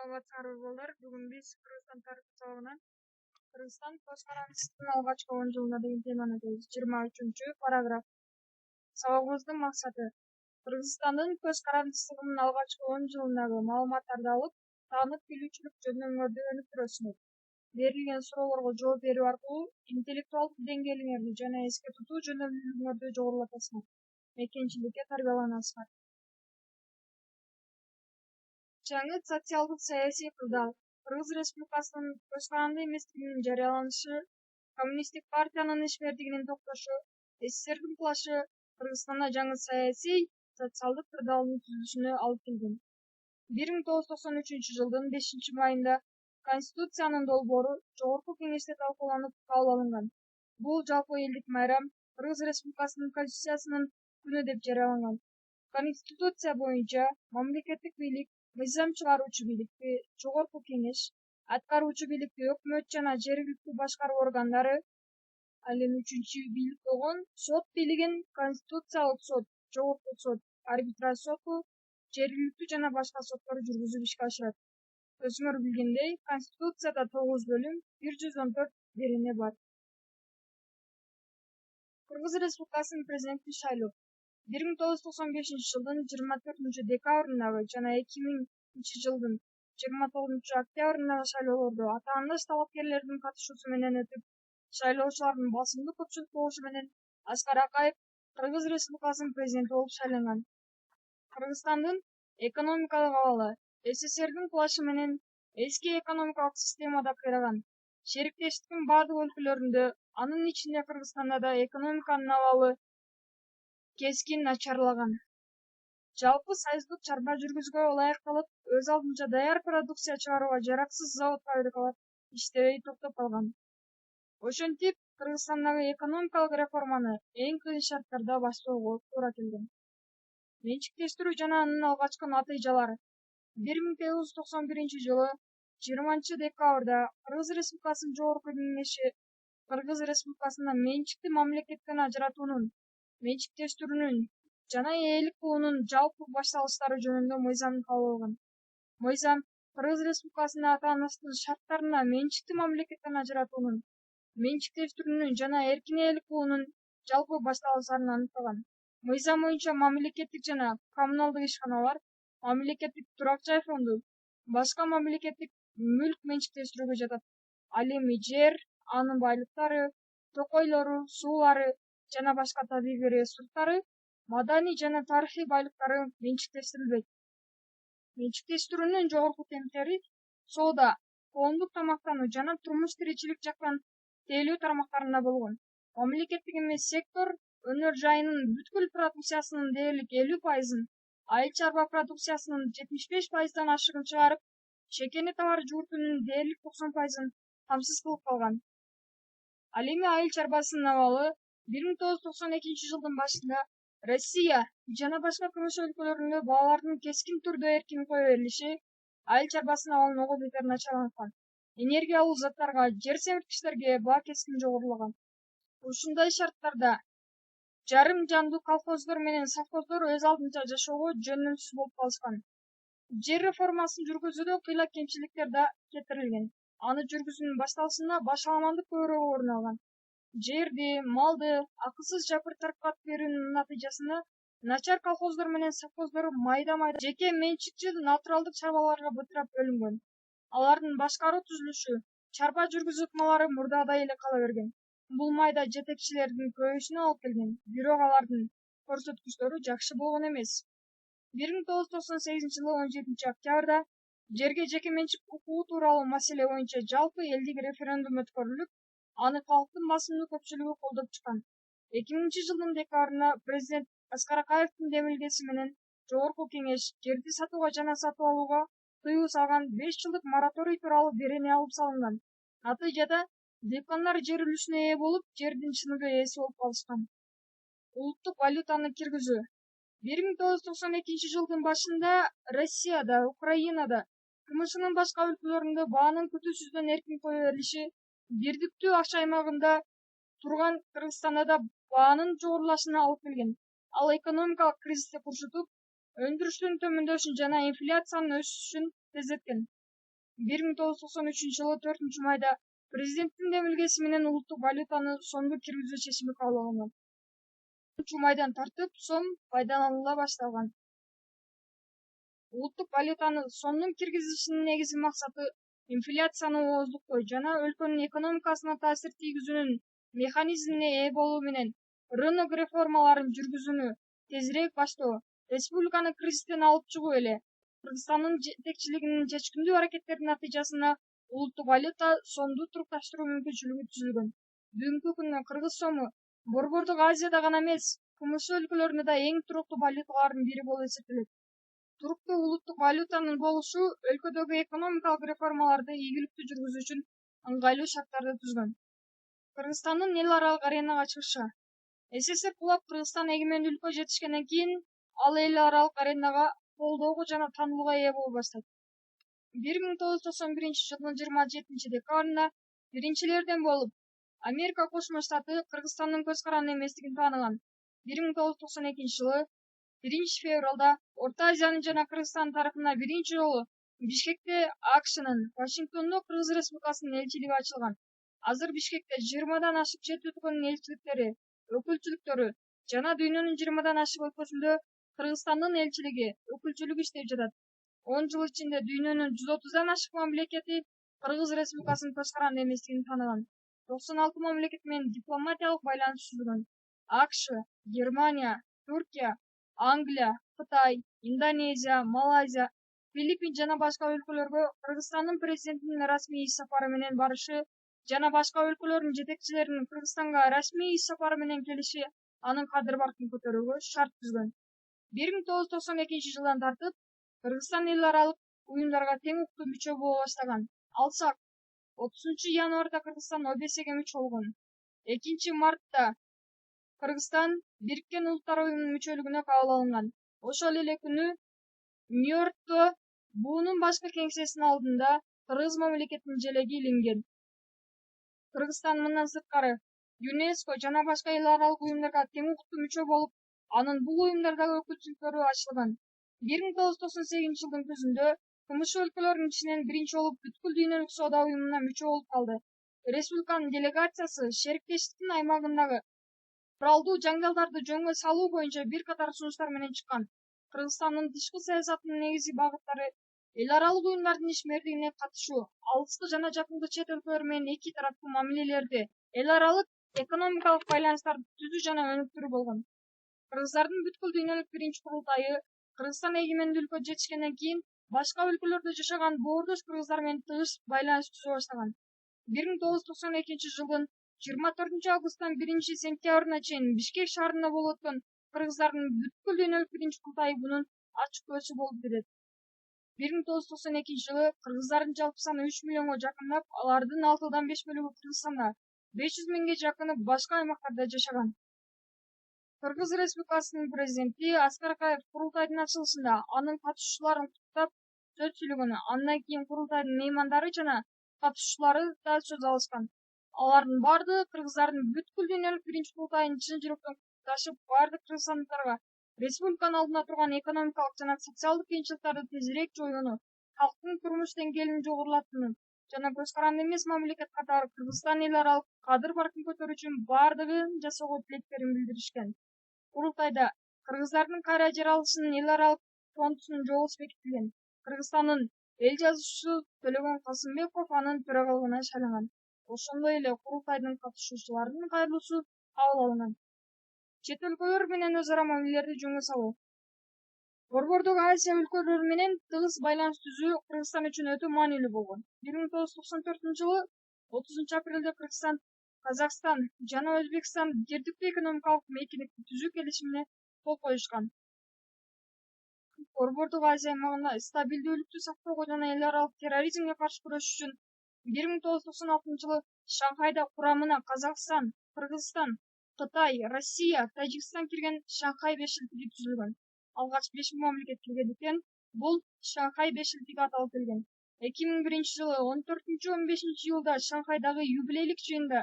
Саламатсыздар балдар. Бүгүн биз Кыргызстан тарыхы сабагынан Кыргызстан көз карандысынын алгачкы 10 жылына деген теманы өтөбүз. 23 параграф. Сабагыбыздын максаты Кыргызстандын көз карандысынын алгачкы 10 жылындагы маалыматтарды алып, таанып билүүчүлүк жөндөмүңөрдү өнүктүрөсүңөр. Берилген суроолорго жооп берүү аркылуу интеллектуалдык деңгээлиңерди жана эске тутуу жөндөмүңөрдү жогорулатасыңар. Мекенчиликке тарбияланасыңар. Жаңы социалдык саясий кырдаал. Кыргыз Республикасынын көз каранды эместигинин жарыяланышы, Коммунисттик партиянын ишмердигинин токтошу, СССРдин кулашы Кыргызстанда жаңы саясий, социалдык кырдаалдын түзүлүшүнө алып келген. 1993 жылдын 5 майында Конституциянын долбоору Жогорку Кеңеште талкууланып кабыл алынган. Бул жалпы элдик майрам Кыргыз Республикасынын Конституциясынын күнү деп жарыяланган. Конституция боюнча мамлекеттик бийлик мыйзам чыгаруучу бийликти Жогорку Кеңеш, аткаруучу бийликти өкмөт жана жергиликтүү башкаруу органдары, ал эми үчүнчү бийлик болгон сот бийлигин Конституциялык сот, Жогорку сот, арбитраж соту, жергиликтүү жана башка соттор жүргүзүп ишке ашырат. Өзүңөр билгендей, Конституцияда 9 бөлүм, 114 берене бар. Кыргыз Республикасынын президенттин шайлоо 1995 жылдын 24 декабрындагы жана 2000 жылдын 29 октябрындагы шайлоолордо атаандаш талапкерлердин катышуусу менен өтүп, шайлоочулардын басымдуу көпчүлүк болушу менен Аскар Акаев Кыргыз Республикасынын президенти болуп шайланган. Кыргызстандын экономикалык абалы СССРдин кулашы менен эски экономикалык системада кыйраган. Шериктештиктин бардык өлкөлөрүндө, анын ичинде Кыргызстанда да экономиканын абалы кескин начарлаган. Жалпы союздук чарба жүргүзүүгө ылайыкталып, өз алдынча даяр продукция чыгарууга жараксыз завод-фабрикалар иштебей токтоп калган. Ошентип, Кыргызстандагы экономикалык реформаны эң кыйын шарттарда баштоого туура келген. Менчиктештирүү жана анын алгачкы натыйжалары 1991 жылы 20 декабрда Кыргыз Республикасынын Жогорку Кеңеши Кыргыз Республикасында менчикти мамлекеттен ажыратуунун, менчиктештирүүнүн жана ээлик кылуунун жалпы башталыштары жөнүндө мыйзамды кабыл алган. Мыйзам Кыргыз Республикасында ата-анасын шарттарына менчикти мамлекеттен ажыратуунун, менчиктештирүүнүн жана эркин ээлик кылуунун жалпы башталыштарын аныктаган. Мыйзам боюнча мамлекеттик жана коммуналдык ишканалар, мамлекеттик турак жай фонду, башка мамлекеттик мүлк менчиктештирүүгө жатат. Ал эми жер, анын байлыктары, токойлору, суулары жана башка табигый ресурстары, маданий жана тарыхый байлыктары менчиктештирилбейт. Менчиктештирүүнүн жогорку темптери соода, коомдук тамактануу жана турмуш тиричилик жактан тейлөө тармактарында болгон. Мамлекеттик эмес сектор өнөр жайынын бүткүл продукциясынын дээрлик 50%, айыл чарба продукциясынын 75%дан ашыгын чыгарып, шекени товар жууртуунун дээрлик 90%ын камсыз кылып калган. Ал эми айыл чарбасынын абалы 1992 жылдын башында Россия жана башка кыргыз өлкөлөрүндө баалардын кескин түрдө эркин кое берилиши айыл чарбасынын абалын ого бетер начарлаткан. Энергия алуу заттарга, жер семирткичтерге баа кескин жогорулаган. Ушундай шарттарда жарым жандуу колхоздор менен совхоздор өз алдынча жашоого жөндөмсүз болуп калышкан. Жер реформасын жүргүзүүдө кыйла кемчиликтер да кетирилген. Аны жүргүзүүнүн башталышында башаламандык көбүрөөк орун алган. Жерди, малды акысыз жапыр таркатып берүүнүн натыйжасында начар колхоздор менен совхоздор майда-майда жеке менчикчил натуралдык чарбаларга бытырап бөлүнгөн. Алардын башкаруу түзүлүшү, чарба жүргүзүү ыкмалары мурдагыдай эле кала берген. Бул майда жетекчилердин көбөйүшүнө алып келген, бирок алардын көрсөткүчтөрү жакшы болгон эмес. 1998 жылы 17 октябрда жерге жеке менчик укугу тууралуу маселе боюнча жалпы элдик референдум өткөрүлүп, аны калктын басымдуу көпчүлүгү колдоп чыккан. 2000 жылдын декабрында президент Аскар Акаевдин демилгеси менен Жогорку Кеңеш жерди сатууга жана сатып алууга тыюу салган 5 жылдык мораторий тууралуу берене алып салынган. Натыйжада дыйкандар жер үлүшүнө ээ болуп, жердин чыныгы ээси болуп калышкан. Улуттук валютаны киргизүү 1992 жылдын башында Россияда, Украинада, КМШнын башка өлкөлөрүндө баанын күтүүсүздөн эркин кое берилиши, бирдиктүү акча аймагында турган Кыргызстанда да баанын жогорулашына алып келген. Ал экономикалык кризисти курчутуп, өндүрүштүн төмөндөшүн жана инфляциянын өсүшүн тездеткен. 1993-жылы 4-майда президенттин демилгеси менен улуттук валютаны сомго киргизүү чечими кабыл алынган. 4-майдан тартып сом пайдаланыла башталган. Улуттук валютаны сомдун киргизишинин негизги максаты инфляцияны ооздуктоо жана өлкөнүн экономикасына таасир тийгизүүнүн механизмине ээ болуу менен рынок реформаларын жүргүзүүнү тезирээк баштоо, республиканы кризистен алып чыгуу эле. Кыргызстандын жетекчилигинин чечкиндүү аракеттеринин натыйжасында улуттук валюта сомду турукташтыруу мүмкүнчүлүгү түзүлгөн. Бүгүнкү күндө кыргыз сому Борбордук Азияда гана эмес, КМШ өлкөлөрүндө да эң туруктуу валюталардын бири болуп эсептелет. Туруктуу улуттук валютанын болушу өлкөдөгү экономикалык реформаларды ийгиликтүү жүргүзүү үчүн ыңгайлуу шарттарды түзгөн. Кыргызстандын эл аралык аренага чыгышы. СССР кулап Кыргызстан эгемендүү өлкө жетишкенден кийин ал эл аралык аренага колдоого жана таанылууга ээ боло баштайт. 1991-жылдын 27 декабрында биринчилерден болуп Америка Кошмо Штаты Кыргызстандын көз каранды эместигин тааныган. 1992-жылы 1-февралда Орто Азиянын жана Кыргызстандын тарыхында биринчи жолу Бишкекте АКШнын, Вашингтондо Кыргыз Республикасынын элчилиги ачылган. Азыр Бишкекте 20дан ашык чет өлкөнүн элчиликтери, өкүлчүлүктөрү жана дүйнөнүн 20дан ашык өлкөсүндө Кыргызстандын элчилиги, өкүлчүлүгү иштеп жатат. 10 жыл ичинде дүйнөнүн 130дан ашык мамлекети Кыргыз Республикасынын көз каранды эместигин тааныган. 96 мамлекет менен дипломатиялык байланыш түзүлгөн. АКШ, Германия, Түркия, Англия, Кытай, Индонезия, Малайзия, Филиппин жана башка өлкөлөргө Кыргызстандын президентинин расмий иш сапары менен барышы жана башка өлкөлөрдүн жетекчилеринин Кыргызстанга расмий иш сапары менен келиши анын кадыр-баркын көтөрүүгө шарт түзгөн. 1992-жылдан тартып Кыргызстан эл аралык уюмдарга тең укуктуу мүчө боло баштаган. Алсак 30-январда Кыргызстан ОБСЕге мүчө болгон. 2-мартта Кыргызстан Бириккен Улуттар Уюмунун мүчөлүгүнө кабыл алынган. Ошол эле күнү Нью-Йоркто буунун башкы кеңсесинин алдында Кыргыз мамлекетинин желеги илинген. Кыргызстан мындан сырткары ЮНЕСКО жана башка эл аралык уюмдарга тең укуктуу мүчө болуп, анын бул уюмдардагы өкүлчүлүктөрү ачылган. 1998-жылдын күзүндө КМШ өлкөлөрүнүн ичинен биринчи болуп бүткүл дүйнөлүк соода уюмуна мүчө болуп калды. Республиканын делегациясы шериктештиктин аймагындагы куралдуу жаңгалдарды жөнгө салуу боюнча бир катар сунуштар менен чыккан. Кыргызстандын тышкы саясатынын негизги багыттары эл аралык уюмдардын ишмердигине катышуу, алыскы жана жакынкы чет өлкөлөр менен эки тараптуу мамилелерди, эл аралык экономикалык байланыштарды түзүү жана өнүктүрүү болгон. Кыргыздардын бүткүл дүйнөлүк биринчи курултайы Кыргызстан эгемендүү өлкө жетишкенден кийин башка өлкөлөрдө жашаган боордош кыргыздар менен тыгыз байланыш түзө баштаган. 1992-жылдын 24-августтан 1-сентябрына чейин Бишкек шаарында болуп өткөн кыргыздардын бүткүл дүйнөлүк биринчи курултайы бунун ачык куөсү болуп берет. 1992-жылы кыргыздардын жалпы саны 3 миллионго жакындап, алардын 6-дан 5 бөлүгү Кыргызстанда, 500 миңге жакыны башка аймактарда жашаган. Кыргыз Республикасынын президенти Аскар Акаев курултайдын ачылышында анын катышуучуларын куттуктап сөз сүйлөгөн. Андан кийин курултайдын меймандары жана катышуучулары да сөз алышкан. Алардын бардыгы кыргыздардын бүткүл дүйнөлүк биринчи курултайын чын жүрөктөн куттукташып, бардык кыргызстандыктарга республиканын алдында турган экономикалык жана социалдык кыйынчылыктарды тезирээк жоюуну, калктын турмуш деңгээлин жогорулатууну жана көз каранды эмес мамлекет катары Кыргызстан эл аралык кадыр-баркын көтөрүү үчүн бардыгын жасоого тилектерин билдиришкен. Курултайда кыргыздардын кайра жер алышынын эл аралык фондунун жобосу бекитилген. Кыргызстандын эл жазуучусу Төлөгөн Касымбеков анын төрагалыгына шайланган. Ошондой эле курултайдын катышуучуларынын кайрылуусу кабыл алынган. Чет өлкөлөр менен өз ара мамилелерди жөнгө салуу. Борбордук Азия өлкөлөрү менен тыгыз байланыш түзүү Кыргызстан үчүн өтө маанилүү болгон. 1994-жылы 30-апрелде Кыргызстан, Казакстан жана Өзбекстан жердиктүү экономикалык мейкиндикти түзүү келишимине кол коюшкан. Борбордук Азия аймагында стабилдүүлүктү сактоого жана эл аралык терроризмге каршы күрөшүш үчүн 1996-жылы Шанхайда курамына Казакстан, Кыргызстан, Кытай, Россия, Тажикстан кирген Шанхай бешилтиги түзүлгөн. Алгач 5 мамлекет киргендиктен бул Шанхай бешилтиги аталып келген. 2001-жылы 14-15-июлда Шанхайдагы юбилейлик жыйында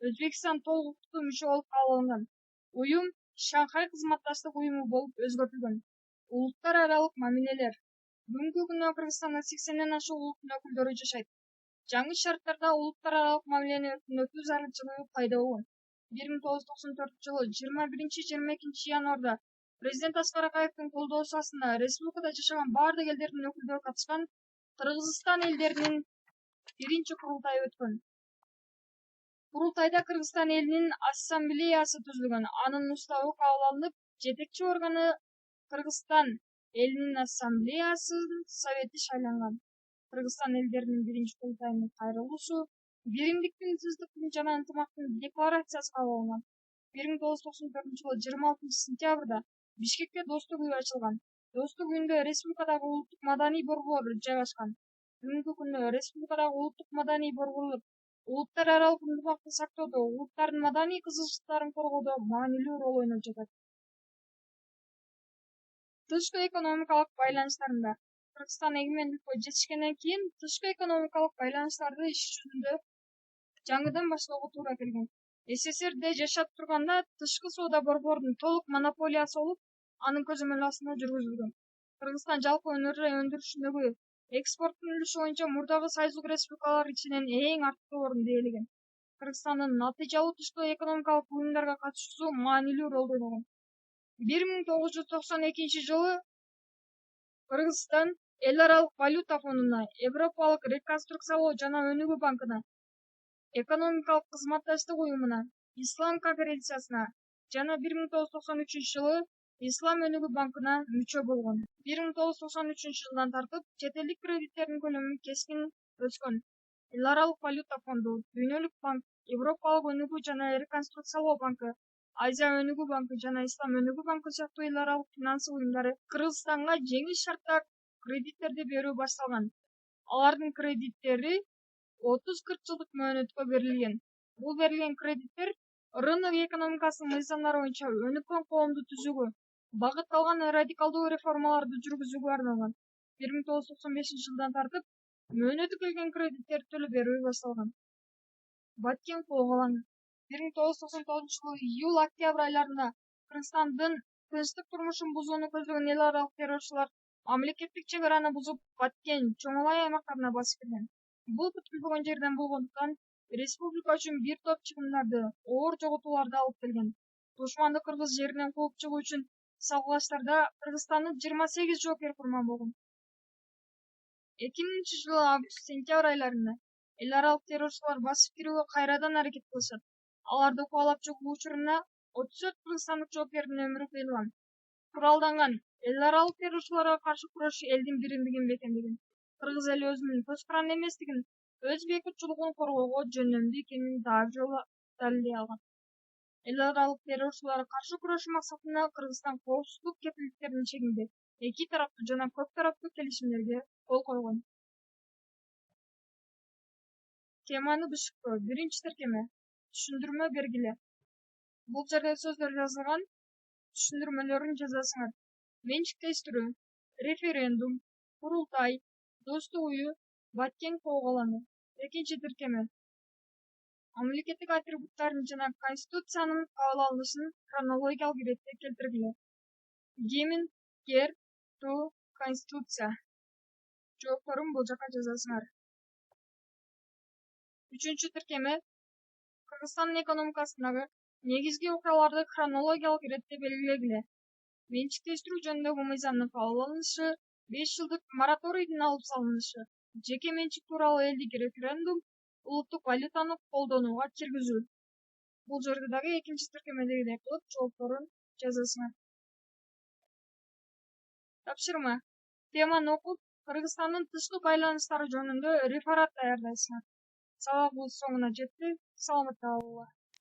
Өзбекстан толук укуктуу мүчө болуп кабыл алынган. Уюм Шанхай кызматташтык уюму болуп өзгөртүлгөн. Улуттар аралык мамилелер Бүгүнкү күндө Кыргызстанда 80ден ашык улуттун өкүлдөрү жашайт. Жаңы шарттарда улуттар аралык мамилени өркүндөтүү зарылчылыгы пайда болгон. 1994-жылы 21-22 январда президент Аскар Акаевдин колдоосу астында республикада жашаган бардык элдердин өкүлдөрү катышкан Кыргызстан элдеринин биринчи курултайы өткөн. Курултайда Кыргызстан элинин ассамблеясы түзүлгөн. Анын уставы кабыл алынып, жетекчи органы Кыргызстан элинин ассамблеясы совети шайланган. Кыргызстан элдеринин биринчи курултайынын кайрылуусу биримдиктин, тынчтыктын жана ынтымактын декларациясы кабыл алынган. 1994-жылы 26 сентябрда Бишкекте Достук үйү ачылган. Достук үйүндө республикадагы улуттук маданий борборлор жайгашкан. Бүгүнкү күндө республикадагы улуттук маданий борборлор улуттар аралык ынтымакты сактоодо, улуттардын маданий кызыкчылыктарын коргоодо маанилүү роль ойноп жатат. Тышкы экономикалык байланыштарында Кыргызстан эгемендикке жетишкенден кийин тышкы экономикалык байланыштарды иш жүзүндө жаңыдан баштоого туура келген. СССРде жашап турганда тышкы соода борборунун толук монополиясы болуп, анын көзөмөл астында жүргүзүлгөн. Кыргызстан жалпы өнөр өндүрүшүндөгү экспорттун үлүшү боюнча мурдагы союздук республикалар ичинен эң арткы орунду ээлеген. Кыргызстандын натыйжалуу тышкы экономикалык буюмдарга катышуусу маанилүү роль ойногон. 1992-жылы Кыргызстан эл аралык валюта фондуна, Европалык реконструкциялоо жана өнүгүү банкына, экономикалык кызматташтык уюмуна, Ислам конференциясына жана 1993-жылы Ислам өнүгүү банкына мүчө болгон. 1993-жылдан тартып чет элдик кредиттердин көлөмү кескин өскөн. Эл аралык валюта фонду, Дүйнөлүк банк, Европалык өнүгүү жана реконструкциялоо банкы, Азия өнүгүү банкы жана Ислам өнүгүү банкы сыяктуу эл аралык финансы уюмдары Кыргызстанга жеңил шартта кредиттерди берүү башталган. Алардын кредиттери 30-40 жылдык мөөнөткө берилген. Бул берилген кредиттер рынок экономикасынын мыйзамдары боюнча өнүккөн коомду түзүүгө, багытталган радикалдуу реформаларды жүргүзүүгө арналган. 1995-жылдан тартып мөөнөтү келген кредиттерди төлөп берүү башталган. Баткен колго алынган. 1999-жылы июль-октябрь айларында Кыргызстандын тынчтык турмушун бузууну көздөгөн эл аралык террорчулар мамлекеттик чек араны бузуп, Баткен, Чоңолай аймактарына басып кирген. Бул күтүлбөгөн жерден болгондуктан республика үчүн бир топ чыгымдарды, оор жоготууларды алып келген. Душманды кыргыз жеринен кууп чыгуу үчүн сабылгачларда Кыргызстандын 28 жоокер курман болгон. 2000-жылы август-сентябрь айларында эл аралык террорчулар басып кирүүгө кайрадан аракет кылышат. Аларды кубалап чыгуу учурунда 34 кыргызстандык жоокердин өмүрү кыйылган. Куралданган эл аралык террорчуларга каршы кураш элдин биримдигин бекемдеген. Кыргыз эли өзүнүн көз каранды эместигин, өз бейбитчилигин коргоого жөндөмдүү экенин дагы жолу далилдей алган. Эл аралык террорчуларга каршы күрөшүү максатында Кыргызстан коопсуздук кепилдиктеринин чегинде эки тараптуу жана көп тараптуу келишимдерге кол койгон. Теманы Бишкекке. Биринчи тиркеме. Түшүндүрмө бергиле. Бул жерде сөздөр жазылган. Түшүндүрмөлөрүн жазасыңар. Менчиктештирүү, референдум, курултай, Достук үйү, Баткен колго алынды. Экинчи тиркеме. Мамлекеттик атрибуттардын жана Конституциянын кабыл алынышын хронологиялык иретте келтиргиле. Гимн, герб, ту, Конституция. Жоопторун бул жака жазасыңар. Үчүнчү тиркеме. Кыргызстандын экономикасындагы негизги окуяларды хронологиялык иретте белгилегиле. Менчиктештирүү жөнүндөгү мыйзамдын кабыл алынышы, 5 жылдык мораторийдин алып салынышы, жеке менчик тууралуу элдик референдум, улуттук валютаны колдонууга киргизүү. Бул жерде дагы экинчи тиркемедегидей кылып жоопторун жазасыңар. Тапшырма. Теманы окуп, Кыргызстандын тышкы байланыштары жөнүндө реферат даярдайсыңар. Сабагыбыз соңуна жетти. Саламатта болуңар.